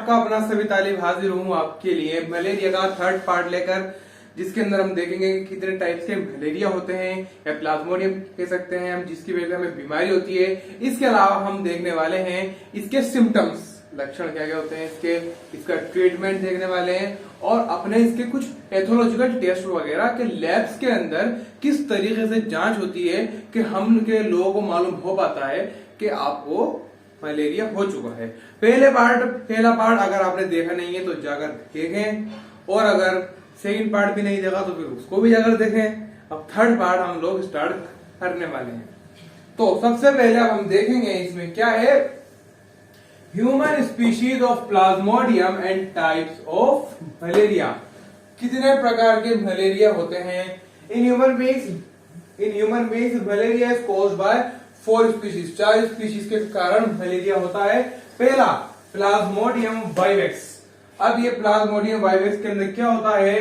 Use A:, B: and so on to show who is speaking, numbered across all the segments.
A: आपका अपना सभी तालिब हाजिर हूँ आपके लिए मलेरिया का थर्ड पार्ट लेकर, जिसके अंदर हम देखेंगे कि कितने टाइप्स के मलेरिया होते हैं या प्लाज्मोडियम कह सकते हैं हम, जिसकी वजह से हमें बीमारी होती है। इसके अलावा हम देखने वाले हैं इसके सिम्टम्स, लक्षण क्या क्या होते हैं इसके, इसका ट्रीटमेंट देखने वाले हैं और अपने इसके कुछ पैथोलॉजिकल टेस्ट वगैरह के लैब्स के अंदर किस तरीके से जांच होती है कि हम के लोगों को मालूम हो पाता है कि आपको मलेरिया हो चुका है। पहला पार्ट अगर आपने देखा नहीं है तो जाकर देखें, और अगर सेकंड पार्ट भी नहीं देखा तो फिर उसको भी जाकर देखें। अब थर्ड पार्ट हम लोग स्टार्ट करने वाले हैं। तो सबसे पहले हम देखेंगे इसमें क्या है, human species of Plasmodium and types of malaria. कितने प्रकार के मलेरिया होते हैं in human beings malaria is caused by 4 species, 4 species के कारण मलेरिया होता है। पहला प्लाज्मोडियम वाइवेक्स। अब ये प्लाज्मोडियम वाइवेक्स के अंदर क्या होता है,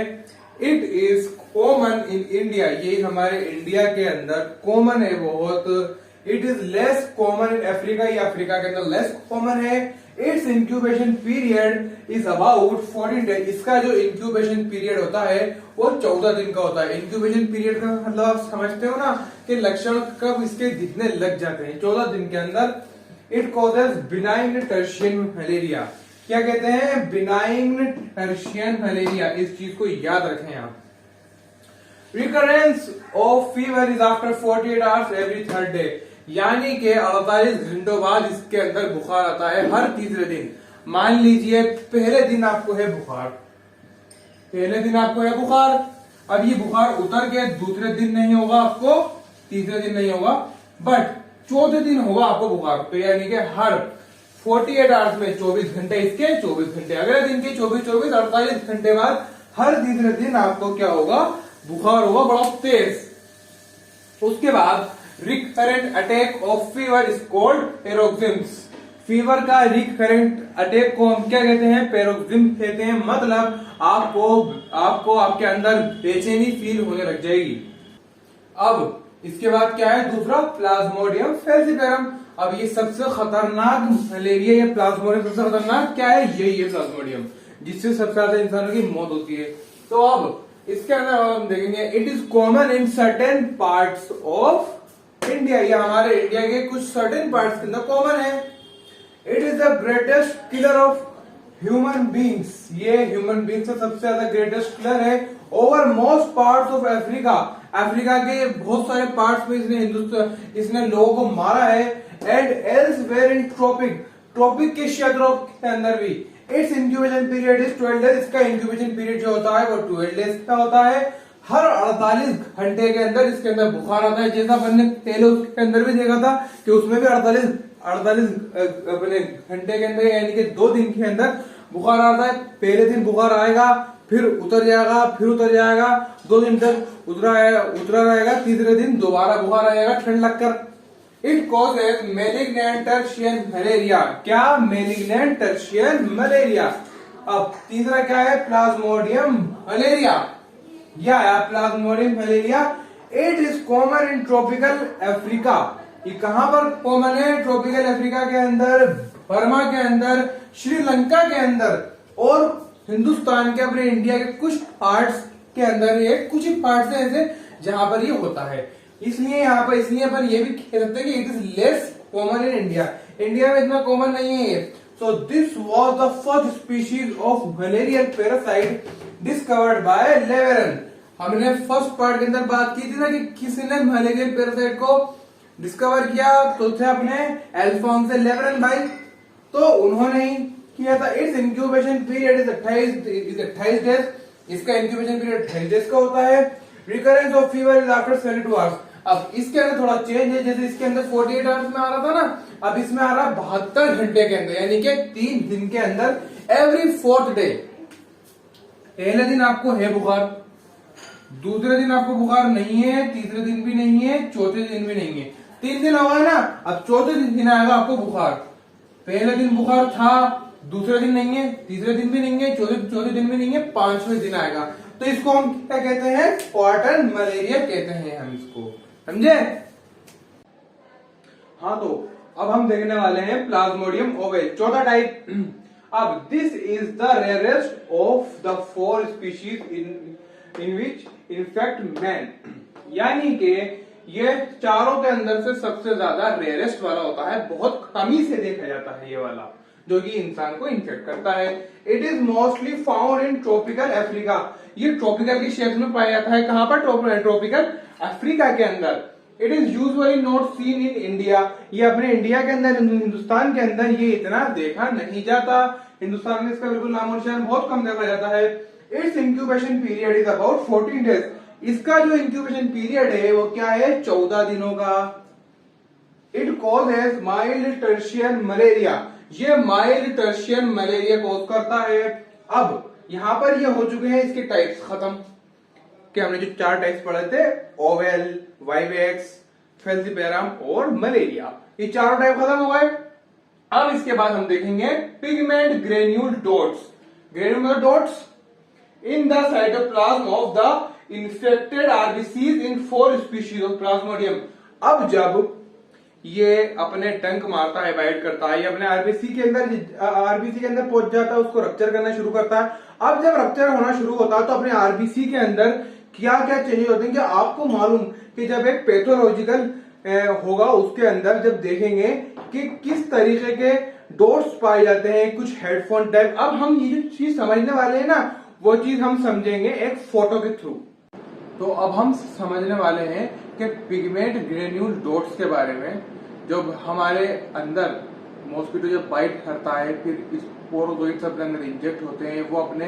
A: it is common in India, ये हमारे इंडिया के अंदर कॉमन है बहुत। It is less common in Africa, ये अफ्रीका के अंदर लेस कॉमन है। It's incubation period is about 14 days, इसका जो इंक्यूबेशन पीरियड होता है वो 14 दिन का होता है। इंक्यूबेशन पीरियड का मतलब आप समझते हो ना कि लक्षण कब इसके दिखने लग जाते हैं, 14 दिन के अंदर। It causes benign tertian malaria, क्या कहते हैं, बिनाइन टर्शियन मलेरिया, इस चीज को याद रखें आप। Recurrence of fever is after 48 hours every third day, यानी कि 48 घंटों बाद इसके अंदर बुखार आता है हर तीसरे दिन। मान लीजिए पहले दिन आपको है बुखार, अब ये बुखार उतर के दूसरे दिन नहीं होगा आपको, तीसरे दिन नहीं होगा, बट चौथे दिन होगा आपको बुखार। तो यानी कि हर 48 आवर्स में 24 घंटे इसके, 24 घंटे अगले दिन के, 24 48 घंटे बाद हर तीसरे दिन आपको क्या होगा, बुखार होगा बड़ा तेज। उसके बाद recurrent attack of fever is called paroxysms. Fever का रिकरेंट अटैक को हम क्या कहते हैं, पैरोक्सिम्स कहते हैं। मतलब आपको आपके अंदर बेचैनी फील होने लग जाएगी। अब इसके बाद क्या है, दूसरा प्लाज्मोडियम फैल्सिपेरम। अब ये सबसे खतरनाक मलेरिया, ये प्लाज्मोडियम सबसे खतरनाक क्या है, यही है प्लाज्मोडियम, जिससे सबसे ज्यादा इंसानों की मौत होती है। तो अब इसके अंदर हम देखेंगे, it is common in certain parts of India, ये हमारे इंडिया के कुछ सर्टेन पार्ट्स के अंदर कॉमन है। It is the greatest killer of human beings, ये ह्यूमन बींग्स का सबसे ज्यादा ग्रेटेस्ट किलर है। Over most parts of Africa, Africa के बहुत सारे पार्ट्स में इसने लोगों को मारा है। एंड एल्सवेयर इन ट्रॉपिक के क्षेत्रों के अंदर भी। It's incubation period is 12 days, इसका इंक्यूबेशन पीरियड जो होता है वो 12 डेज का होता है। हर 48 घंटे के अंदर इसके अंदर बुखार आता है, जैसा अपन ने पहले उसके अंदर भी देखा था कि उसमें भी 48 अपने घंटे के अंदर यानी कि 2 दिन के अंदर बुखार आता है। पहले दिन बुखार आएगा, फिर उतर जाएगा, फिर उतर जाएगा, 2 दिन तक उतरा रहेगा, तीसरे दिन दोबारा बुखार आएगा ठंड लगकर। It causes malignant tertian malaria, क्या, मैलिग्नेंट टर्शियन मलेरिया। अब तीसरा क्या है, प्लाज्मोडियम मलेरिया, या Plasmodium malaria. It is common in tropical Africa, ये कहां पर कॉमन है, ट्रॉपिकल अफ्रीका के अंदर, बर्मा के अंदर, श्रीलंका के अंदर और हिंदुस्तान के, अपने इंडिया के कुछ पार्ट्स के अंदर, ये कुछ ही पार्ट्स हैं ऐसे जहां पर ये होता है। इसलिए अपन ये भी कह सकते हैं कि it is less common in India में इतना कॉमन नहीं है। So this was the first species of malarial parasite discovered by Laveran. हमने फर्स्ट पार्ट के अंदर बात की थी ना कि किसने मलेरियल पैरासाइट को डिस्कवर किया, तो थे अपने अल्फोंस लेवेरन भाई, तो उन्होंने ही किया था। It's incubation period is 28 days, इसका इंक्यूबेशन पीरियड 28 डेज का होता है। Recurrence of fever is after 72 hours. अब इसके अंदर थोड़ा चेंज है, जैसे इसके अंदर 48 आवर्स में आ रहा था ना, अब इसमें आ रहा है 72 घंटे के अंदर, यानी कि 3 दिन के अंदर, एवरी 4th डे। पहले दिन आपको है बुखार, दूसरे दिन आपको बुखार नहीं है, तीसरे दिन भी नहीं है, चौथे दिन भी नहीं है, 3 दिन होगा ना, अब चौथे दिन आएगा आपको बुखार। पहले दिन बुखार था, दूसरे दिन नहीं है, तीसरे दिन भी नहीं है, चौथे दिन भी नहीं है, 5वें दिन आएगा। तो इसको हम क्या कहते हैं, क्वार्टर मलेरिया कहते हैं हम इसको, समझे। हाँ, तो अब हम देखने वाले हैं प्लाज्मोडियम ओवेल, चौथा टाइप। अब this is the rarest of the 4 species in which infect man, यानी कि ये चारों के अंदर से सबसे ज्यादा रेयरेस्ट वाला होता है, बहुत कमी से देखा जाता है ये वाला, जो कि इंसान को इन्फेक्ट करता है। It is mostly found in tropical Africa, ये ट्रॉपिकल के क्षेत्र में पाया जाता है। कहां पर? ट्रॉपिकल अफ्रीका के अंदर। It is usually not seen in India, ये अपने इंडिया के अंदर, हिंदुस्तान के अंदर ये इतना देखा नहीं जाता। हिंदुस्तान में इसका बिल्कुल नामो निशान, बहुत कम देखा जाता है। It's incubation period is about 14 days, इसका जो इंक्यूबेशन पीरियड है वो क्या है? 14 दिनों का। It causes mild tertian malaria, ये माइल्ड टर्शियन मलेरिया कॉज करता है। अब यहां पर ये हो चुके हैं इसके टाइप्स खत्म, कि हमने जो 4 टाइप्स पढ़े थे, ओवेल, वाइवेक्स, फेल्सीपेरम और मलेरिया, ये चारों टाइप खत्म हो गए। अब इसके बाद हम देखेंगे पिगमेंट ग्रेन्यूल डॉट्स, ग्रेन्यूल मतलब dots in the cytoplasm of the infected RBCs in 4 species of Plasmodium. अब जब ये अपने डंक मारता है, बाइट करता है, ये अपने आरबीसी के अंदर पहुंच जाता है, उसको रप्चर करना शुरू करता है। अब जब रप्चर होना शुरू होता है तो अपने आरबीसी के अंदर क्या क्या चेंजेस होते हैं, कि आपको मालूम कि जब एक पैथोलॉजिकल होगा उसके अंदर जब देखेंगे कि किस तरीके के डॉट्स पाए जाते हैं, कुछ हेडफोन टाइप। अब हम ये जो चीज समझने वाले हैं ना, वो चीज हम समझेंगे एक फोटो के थ्रू। तो अब हम समझने वाले हैं कि पिगमेंट ग्रेन्यूल डॉट्स के बारे में। जब हमारे अंदर मॉस्किटो जब बाइट करता है, फिर इस स्पोरोजोइट्स अपने अंदर इंजेक्ट होते हैं, वो अपने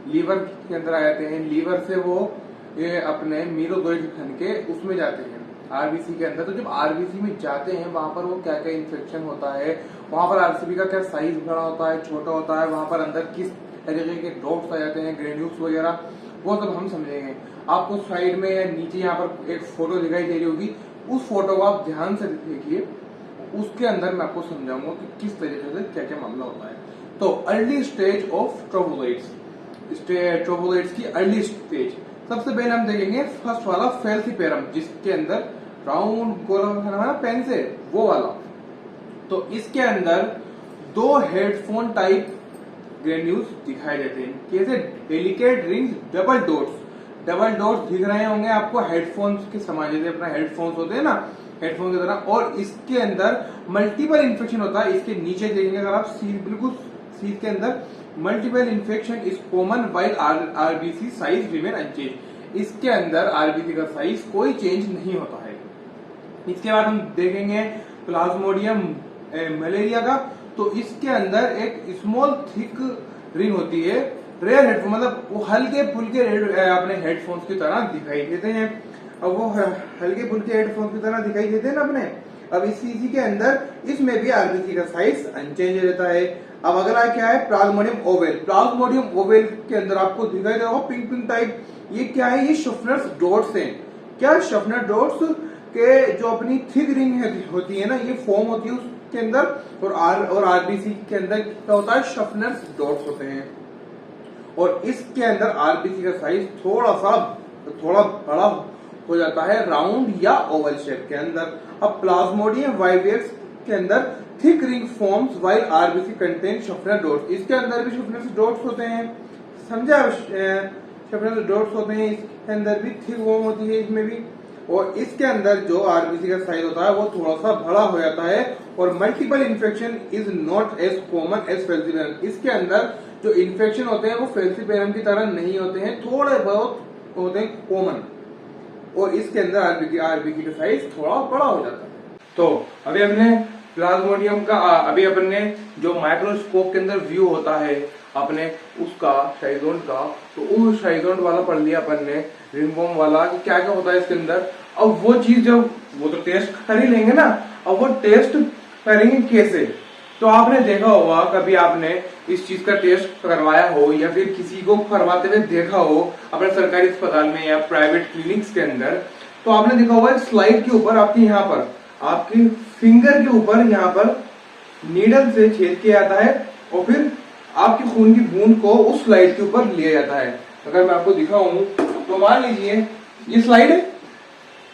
A: लीवर के अंदर आ जाते हैं, लीवर से वो ये अपने मीरोजोइट्स बन के उसमें जाते हैं आरबीसी के अंदर। तो जब आरबीसी में जाते हैं वहां पर वो क्या क्या इन्फेक्शन होता है, वहां पर आरबीसी का क्या साइज बड़ा होता है, छोटा होता है, वहां पर अंदर किस तरीके के डॉट्स आ जाते हैं, ग्रेन्यूल्स वगैरह, वो सब हम समझेंगे। आपको साइड में या नीचे यहाँ पर एक फोटो दिखाई दे रही होगी, उस फोटो को आप ध्यान से देखिए, उसके अंदर मैं आपको समझाऊंगा कि किस तरीके से क्या क्या मामला होता है। तो अर्ली स्टेज ऑफ ट्रोबोलाइट्स, ट्रोबोलाइट्स की अर्ली स्टेज, सबसे पहले हम देखेंगे फर्स्ट वाला फेल्सीपेरम, जिसके अंदर राउंड गोला पेन से वो वाला। तो इसके अंदर 2 हेडफोन टाइप ग्रेन्यूल्स दिखाई देते हैं, कैसे? डेलिकेट रिंग्स, डबल डॉट्स दिख रहे होंगे आपको, हेडफोन्स के समान, जैसे अपना हेडफोन्स होते हैं ना, हेडफोन की तरह। और इसके अंदर मल्टीपल इन्फेक्शन होता है। इसके नीचे देखेंगे अगर आप बिल्कुल सीट के अंदर, multiple infection is common while RBC size remain unchanged, इसके अंदर आरबीसी का साइज कोई चेंज नहीं होता है। इसके बाद हम देखेंगे प्लाज्मोडियम मलेरिया का। तो इसके अंदर एक स्मॉल थिक रिंग होती है, रेयर हेडफोन, मतलब वो हल्के फुल्के अपने हेडफोन्स की तरह दिखाई देते हैं। अब वो हल्के फुल्के हेडफोन्स की तरह दिखाई देते हैं ना अपने। अब इसी के अंदर इसमें भी आरबीसी का साइज अनचेंज रहता है। अब अगला क्या है? Plasmodium oval. प्लाज्मोडियम ओवेल के अंदर आपको दिखाई दे रहा होगा पिंक पिंक टाइप, ये क्या है? ये शफनर्स डॉट्स हैं। क्या? शफनर डॉट्स के जो अपनी थिक रिंग होती है ना, ये फॉर्म होती है उसके अंदर, और आरबीसी के अंदर क्या होता है? शफनर्स डॉट्स होते हैं। और इसके अंदर आरबीसी का साइज थोड़ा बड़ा हो जाता है, राउंड या ओवल शेप के अंदर। अब प्लाज्मोडियम वाइवेक्स के अंदर thick ring forms while RBC contain Schuffner dots, इसके अंदर भी शफनर डॉट्स होते हैं, समझा? शफनर डॉट्स होते हैं, इसके अंदर भी थिक फॉर्म होती है इसमें भी। और इसके अंदर जो आरबीसी का साइज होता है वो थोड़ा सा बड़ा हो जाता है। और multiple infection is not as common as falciparum, इसके अंदर जो इन्फेक्शन होते हैं वो फेल्सीपेरम की तरह नहीं होते हैं, थोड़े बहुत होते हैं कॉमन। और इसके अंदर आरबीसी का साइज थोड़ा बड़ा हो जाता है। तो अभी हमने प्लाज्मोडियम का, अभी अपने जो माइक्रोस्कोप के अंदर व्यू होता है अपने उसका शाइजोंट का, तो उस शाइजोंट वाला पढ़ लिया अपन ने, रिंगवॉर्म वाला, कि क्या क्या होता है इसके अंदर। अब वो चीज जब वो तो टेस्ट कर ही लेंगे ना, अब वो टेस्ट करेंगे कैसे? तो आपने देखा होगा, कभी आपने इस चीज का टेस्ट करवाया हो या फिर किसी को करवाते हुए देखा हो अपने सरकारी अस्पताल में या प्राइवेट क्लिनिक्स के अंदर, तो आपने देखा होगा स्लाइड के ऊपर आपके यहाँ पर, आपकी फिंगर के ऊपर यहाँ पर नीडल से छेद किया जाता है और फिर आपकी खून की बूंद को उस स्लाइड के ऊपर लिया जाता है। अगर मैं आपको दिखाऊं तो मान लीजिए ये स्लाइड है,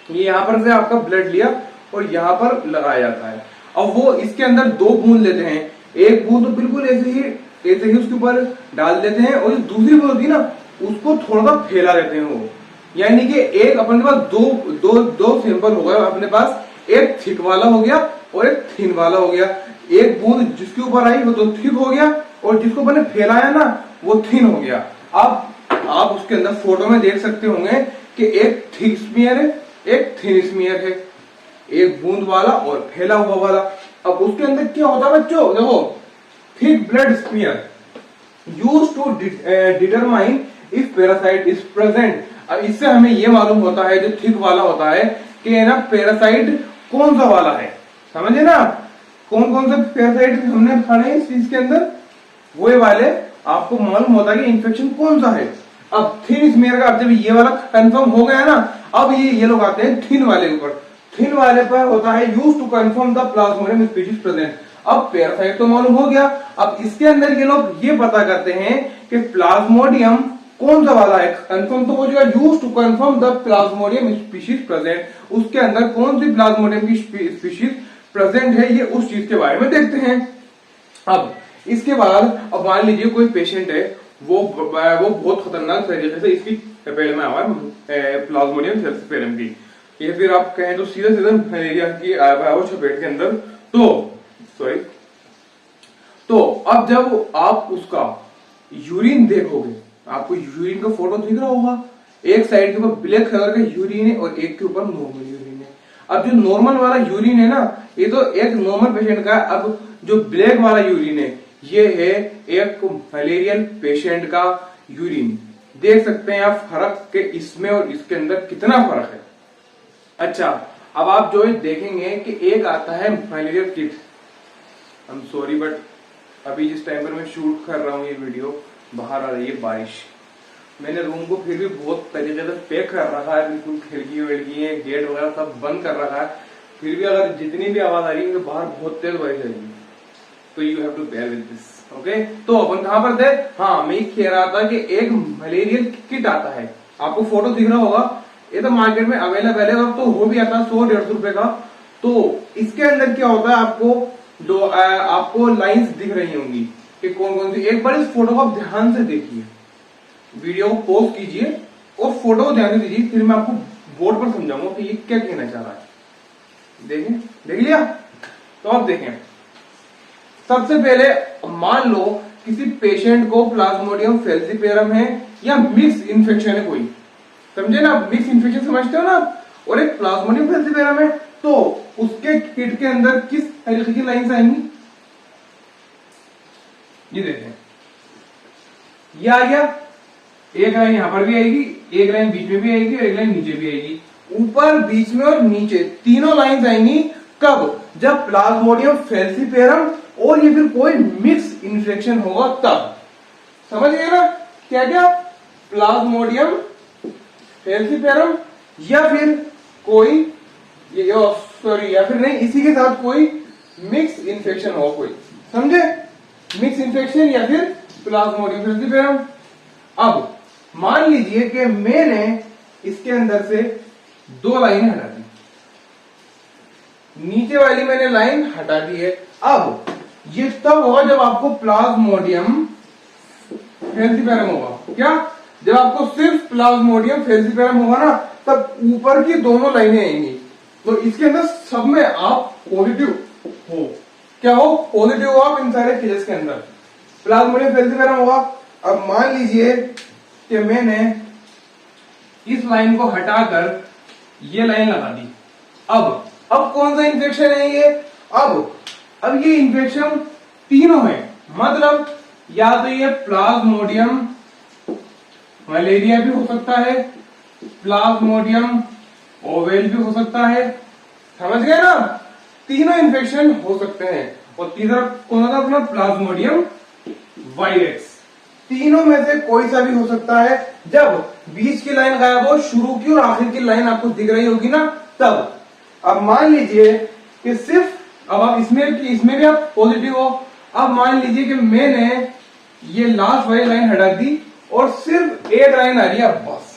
A: ये यहाँ पर से आपका ब्लड लिया और यहाँ पर लगाया जाता है। अब वो इसके अंदर 2 बूंद लेते हैं, एक बूंद तो बिल्कुल ऐसे ही उसके ऊपर डाल देते हैं, और जो दूसरी बूंद होती है ना उसको थोड़ा सा फैला देते हैं वो। यानी कि एक अपने पास दो सैंपल हो गया अपने पास, एक थिक वाला हो गया और एक थिन वाला हो गया। एक बूंद जिसके ऊपर आई वो तो थिक हो गया, और जिसको मैंने फैलाया ना वो थिन हो गया। अब आप उसके अंदर फोटो में देख सकते होंगे कि एक थिक स्मीयर है, एक थिन स्मीयर है, एक बूंद वाला और फैला हुआ वाला। अब उसके अंदर क्या होता है बच्चों, देखो thick blood smear used to determine if parasite is present. अब इससे हमें ये मालूम होता है जो थिक वाला होता है कि ना पैरासाइट कौन सा वाला है, समझे ना। कौन कौन से पैरासाइट हमने पढ़े इस चीज के अंदर, वो वाले आपको मालूम होता है कि इन्फेक्शन कौन सा है। अब थिन स्मीयर का जब ये वाला कंफर्म हो गया ना, अब ये लोग आते हैं थिन वाले ऊपर। थिन वाले पर होता है use to confirm the plasmodium species present. अब पैरासाइट तो मालूम हो गया, अब इसके अंदर ये लोग ये पता करते हैं कि प्लाज्मोडियम कौन सा वाला है। कंफर्म तो हो जाएगा, use to confirm the plasmodium species present. उसके अंदर कौन सी प्लाज्मोडियम की स्पीशीज प्रेजेंट है, ये उस चीज के बारे में देखते हैं। अब इसके बाद अब मान लीजिए कोई पेशेंट है, वो बहुत खतरनाक तरीके से इसकी पेड़ में आवा है प्लाज्मोडियम सेल्सिफेरम की, या फिर आप कहें तो सीधा मलेरिया की चपेट के अंदर। तो अब जब आप उसका यूरिन देखोगे, आपको यूरिन का फोटो दिख रहा होगा, एक साइड के ऊपर ब्लैक कलर का यूरिन है और एक के ऊपर नॉर्मल यूरिन है। अब जो नॉर्मल वाला यूरिन है ना, ये तो एक नॉर्मल पेशेंट का। अब जो ब्लैक वाला यूरिन है ये है एक मलेरियल पेशेंट का यूरिन। देख सकते हैं आप फर्क के इसमें और इसके अंदर कितना फर्क है। अच्छा, अब आप जो देखेंगे कि एक आता है malarial kit. I am sorry but अभी जिस टाइम पर मैं शूट कर रहा हूँ ये वीडियो, बाहर आ रही है बारिश। मैंने रूम को फिर भी बहुत तरीके से पैक कर रखा है, बिल्कुल खिड़की विड़की है, गेट वगैरह सब बंद कर रखा है। फिर भी अगर जितनी भी आवाज आ रही है तो बाहर बहुत तेज बारिश आ रही है, तो you have to bear with this, okay. तो अपन कहां पर थे, हाँ मैं कह रहा था कि एक मलेरियल किट आता है, आपको फोटो दिख रहा होगा, ये तो मार्केट में अवेलेबल है, अब तो हो भी आता है 100-150 रुपए का। तो इसके अंदर क्या होता है, आपको लाइंस दिख रही होंगी कि कौन कौन सी। एक बार इस फोटो को आप ध्यान से देखिए, वीडियो को पॉज कीजिए और फोटो को ध्यान से दीजिए, फिर मैं आपको बोर्ड पर समझाऊंगा कि ये क्या कहना चाह रहा है। देखें, देख लिया, तो आप देखें। सबसे पहले मान लो किसी पेशेंट को प्लाज्मोडियम फैल्सिपेरम है या मिक्स इन्फेक्शन है कोई, समझे ना, मिक्स इन्फेक्शन समझते हो ना, और एक प्लाज्मोडियम फैल्सिपेरम है, तो उसके किट के अंदर किस तरीके की लाइंस आएंगी, ये देखें, ये आ गया, एक लाइन यहां पर भी आएगी, एक लाइन बीच में भी आएगी और एक लाइन नीचे भी आएगी। ऊपर, बीच में और नीचे तीनों लाइंस आएंगी कब, जब प्लाज्मोडियम फैल्सिपेरम और ये फिर कोई मिक्स इन्फेक्शन होगा तब। समझ गए ना, क्या क्या, प्लाज्मोडियम फैल्सिपेरम या फिर कोई सॉरी, या फिर नहीं, इसी के साथ कोई मिक्स इन्फेक्शन हो कोई, समझे, मिक्स इन्फेक्शन या फिर प्लाज्मोडियम फैल्सिपेरम। अब मान लीजिए कि मैंने इसके अंदर से 2 लाइनें हटा दी, नीचे वाली मैंने लाइन हटा दी है। अब ये तब होगा जब आपको प्लाज्मोडियम फैल्सिपेरम होगा, क्या, जब आपको सिर्फ प्लाज्मोडियम फैल्सिपेरम होगा ना, तब ऊपर की दोनों लाइनें आएंगी। तो इसके अंदर सब में आप पॉजिटिव हो, क्या हो, पॉजिटिव हो आप इन सारे केसेस के अंदर, प्लाज्मोडियम फैल्सिपेरम होगा। अब मान लीजिए कि मैंने इस लाइन को हटाकर ये लाइन लगा दी। अब कौन सा इन्फेक्शन है ये, अब ये इन्फेक्शन तीनों है, मतलब या तो ये प्लाज्मोडियम मलेरिया भी हो सकता है, प्लाज्मोडियम ओवेल भी हो सकता है, समझ गए ना, तीनों इन्फेक्शन हो सकते हैं। और तीसरा कौन सा अपना प्लाज्मोडियम वायरस, तीनों में से कोई सा भी हो सकता है। जब बीच की लाइन गायब हो, शुरू की और आखिर की लाइन आपको दिख रही होगी ना, तब। अब मान लीजिए कि सिर्फ, अब आप इसमें भी आप पॉजिटिव हो। अब मान लीजिए कि मैंने ये लास्ट वाली लाइन हटा दी और सिर्फ एक लाइन आ रही है, बस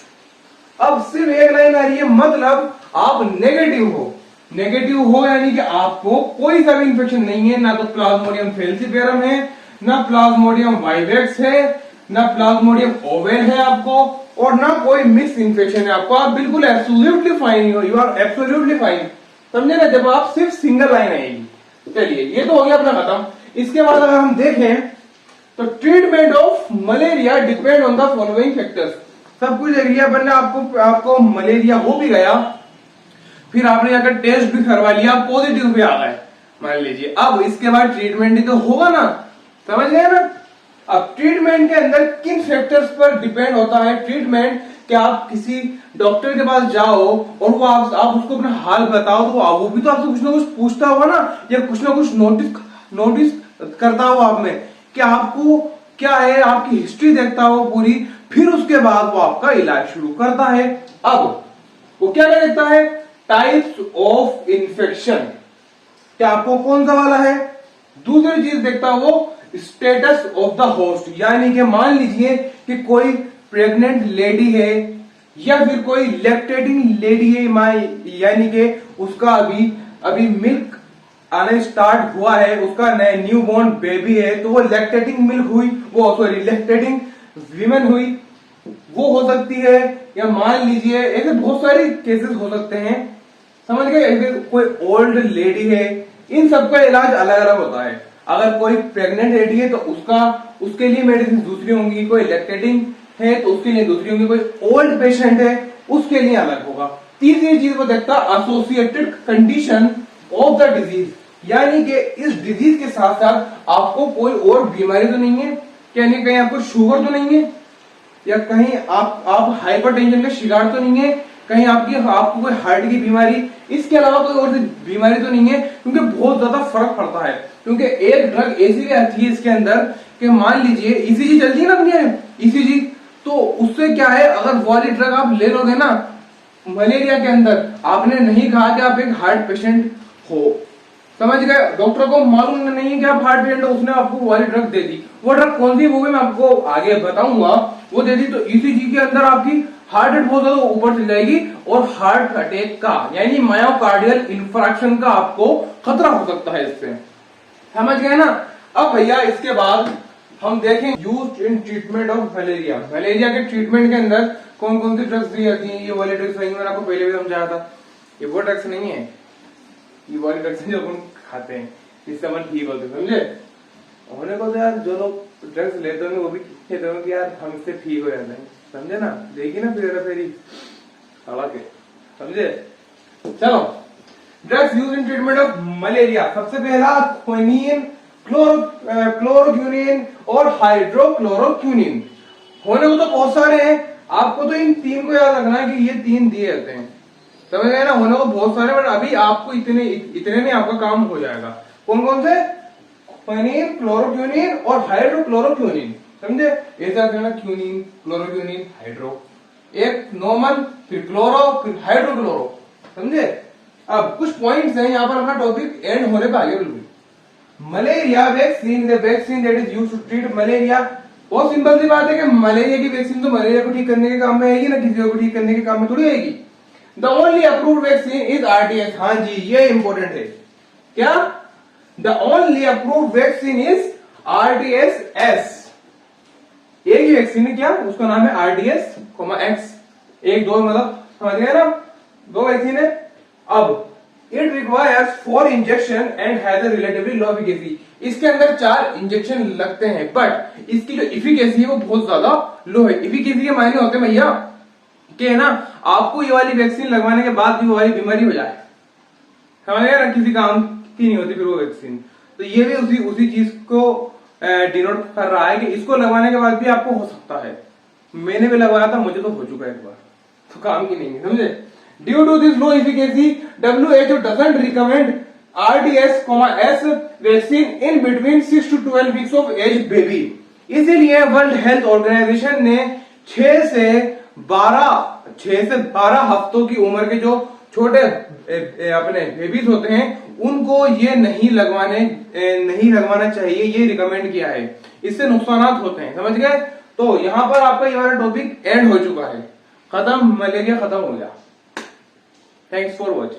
A: अब सिर्फ एक लाइन आ रही है, मतलब आप नेगेटिव हो। नेगेटिव हो यानी कि आपको कोई सा भी इंफेक्शन नहीं है, ना तो प्लाज्मोडियम फैल्सिफेरम है, ना प्लाज्मोडियम वाइवेक्स है, ना प्लाज्मोडियम ओवेल है आपको, और ना कोई मिक्स इंफेक्शन है आपको। आप बिल्कुल एब्सोल्युटली फाइन हो, यू आर एब्सोल्युटली फाइन, समझे ना, जब आप सिर्फ सिंगल लाइन आएगी। चलिए ये तो हो गया अपना खत्म। इसके बाद अगर हम देखें तो treatment of malaria depend on the following factors. सब कुछ देख लिया अपन ने, आपको मलेरिया हो भी गया, फिर आपने जाकर टेस्ट भी करवा लिया, पॉजिटिव भी आ गए मान लीजिए। अब इसके बाद ट्रीटमेंट ही तो होगा ना, समझ गए ना। अब ट्रीटमेंट के अंदर किन फैक्टर्स पर डिपेंड होता है ट्रीटमेंट, कि आप किसी डॉक्टर के पास जाओ और वो आप उसको अपना हाल बताओ, तो वो भी तो आपसे कुछ ना कुछ पूछता होगा ना, या कुछ ना कुछ नोटिस करता हो आप में कि आपको क्या है, आपकी हिस्ट्री देखता हो पूरी, फिर उसके बाद वो आपका इलाज शुरू करता है। अब वो क्या देखता है, टाइप्स ऑफ इन्फेक्शन, क्या आपको कौन सा वाला है। दूसरी चीज देखता है वो स्टेटस ऑफ द होस्ट, यानी कि मान लीजिए कि कोई प्रेग्नेंट लेडी है या फिर कोई लैक्टेटिंग लेडी है, यानी कि उसका अभी मिल्क आने स्टार्ट हुआ है, उसका नया न्यू बॉर्न बेबी है, तो वो लैक्टेटिंग मिल्क हुई, लैक्टेटिंग वीमेन हुई, वो हो सकती है। या मान लीजिए ऐसे बहुत सारे केसेस हो सकते हैं, समझ गए। कोई ओल्ड लेडी है, इन सबका इलाज अलग अलग होता है। अगर कोई प्रेग्नेंट लेडी है तो उसके लिए मेडिसिन दूसरी होंगी, कोई लैक्टेटिंग है तो उसके लिए दूसरी होंगी, कोई ओल्ड पेशेंट है उसके लिए अलग होगा। तीसरी चीज को देखता associated condition of the disease, यानी कि इस डिजीज के साथ साथ आपको कोई और बीमारी तो नहीं है, यानी कहीं आपको शुगर तो नहीं है, या कहीं आप हाइपरटेंशन का शिकार तो नहीं है, कहीं आपको कोई हार्ट की बीमारी, इसके अलावा कोई और बीमारी तो नहीं है। क्योंकि बहुत ज्यादा फर्क पड़ता है, क्योंकि एक ड्रग ऐसी भी आती है इसके अंदर कि मान लीजिए ईसीजी चलती है ना अपनी ईसीजी, तो उससे क्या है, अगर वो वाली ड्रग आप ले लोगे ना मलेरिया के अंदर, आपने नहीं कहा कि आप एक हार्ट पेशेंट हो, समझ गए, डॉक्टर को मालूम नहीं है कि आप हार्ट पेशेंट हो, उसने आपको वो वाली ड्रग दे दी। वो ड्रग कौन सी वो भी मैं आपको आगे बताऊंगा, वो दे दी तो ईसीजी के अंदर आपकी हार्ट रेट बहुत ज्यादा ऊपर चल जाएगी और हार्ट अटैक का यानी मायोकार्डियल इंफ्रैक्शन का आपको खतरा हो सकता है इससे, समझ गए ना। अब भैया इसके बाद हम देखें used in treatment of malaria. Malaria के ट्रीटमेंट के अंदर कौन कौन सी ड्रग्स दी जाती हैं, ये वाली ड्रग्स मैंने आपको पहले भी समझाया था। ये वो ड्रग्स नहीं है, ये वाली ड्रग्स जो अपन खाते हैं इससे अपन ठीक होते, समझे। होने को तो यार जो लोग ड्रग्स लेते हैं वो भी कहते हैं कि यार हम इससे ठीक हो जाते हैं, समझे ना। देखिए ना फेरी के, समझे। चलो drugs use in treatment of malaria, सबसे पहला क्विनीन, क्लोरोक्विनीन और हाइड्रोक्लोरोक्विनीन। होने को तो बहुत सारे हैं, आपको तो इन तीन को याद रखना है कि ये तीन दिए जाते हैं, समझ गए ना। होने को बहुत सारे, बट अभी आपको इतने में आपका काम हो जाएगा। कौन कौन से, क्विनीन, क्लोरोक्विनीन और हाइड्रोक्लोरोक्विनीन, समझे। ऐसा करना, क्विनीन, क्लोरोक्विनीन, हाइड्रो, एक नॉर्मल, फिर क्लोरो, फिर हाइड्रोक्लोरो, समझे। अब कुछ पॉइंट्स हैं यहाँ पर, अपना टॉपिक एंड होने पर आगे बिल्कुल। Malaria vaccine, the vaccine that is used to treat malaria. बहुत सिंपल सी बात है कि मलेरिया की वैक्सीन तो मलेरिया को ठीक करने के काम में आएगी ना, किसी को ठीक करने के काम में थोड़ी आएगी। The only approved vaccine is RTS. हाँ जी, ये इंपॉर्टेंट है। क्या, the only approved vaccine is RTS. एक ही वैक्सीन है, क्या उसका नाम है आरटीएस एक्स, एक दो मतलब समझ गए ना, दो वैक्सीन है। अब it requires 4 injection and has a relatively low efficacy. इसके अंदर 4 इंजेक्शन लगते हैं, बट इसकी जो इफिकेसी है वो बहुत ज्यादा लो है। इफिकेसी के मायने होते हैं भैया कि है ना, आपको ये वाली वैक्सीन लगवाने के बाद भी वो वाली बीमारी हो जाए, समझ गए ना, किसी काम की नहीं होती फिर वो वैक्सीन। तो ये भी उसी चीज को डिनोट कर रहा है कि इसको लगवाने के बाद भी आपको हो सकता है। मैंने भी लगवाया था, मुझे तो हो चुका है एक बार, तो काम की नहीं है, समझे। Due to this low efficacy WHO doesn't recommend RDS-S vaccine in between 6 to 12 weeks of age baby. इसीलिए वर्ल्ड हेल्थ ऑर्गेनाइजेशन ने 6 से 12 हफ्तों की उम्र के जो छोटे अपने बेबीज होते हैं उनको ये नहीं लगवाना चाहिए, ये रिकमेंड किया है। इससे नुकसान होते हैं, समझ गए। तो यहां पर आपका ये वाला टॉपिक एंड हो चुका है, खत्म, मलेरिया खत्म हो गया। Thanks for watching.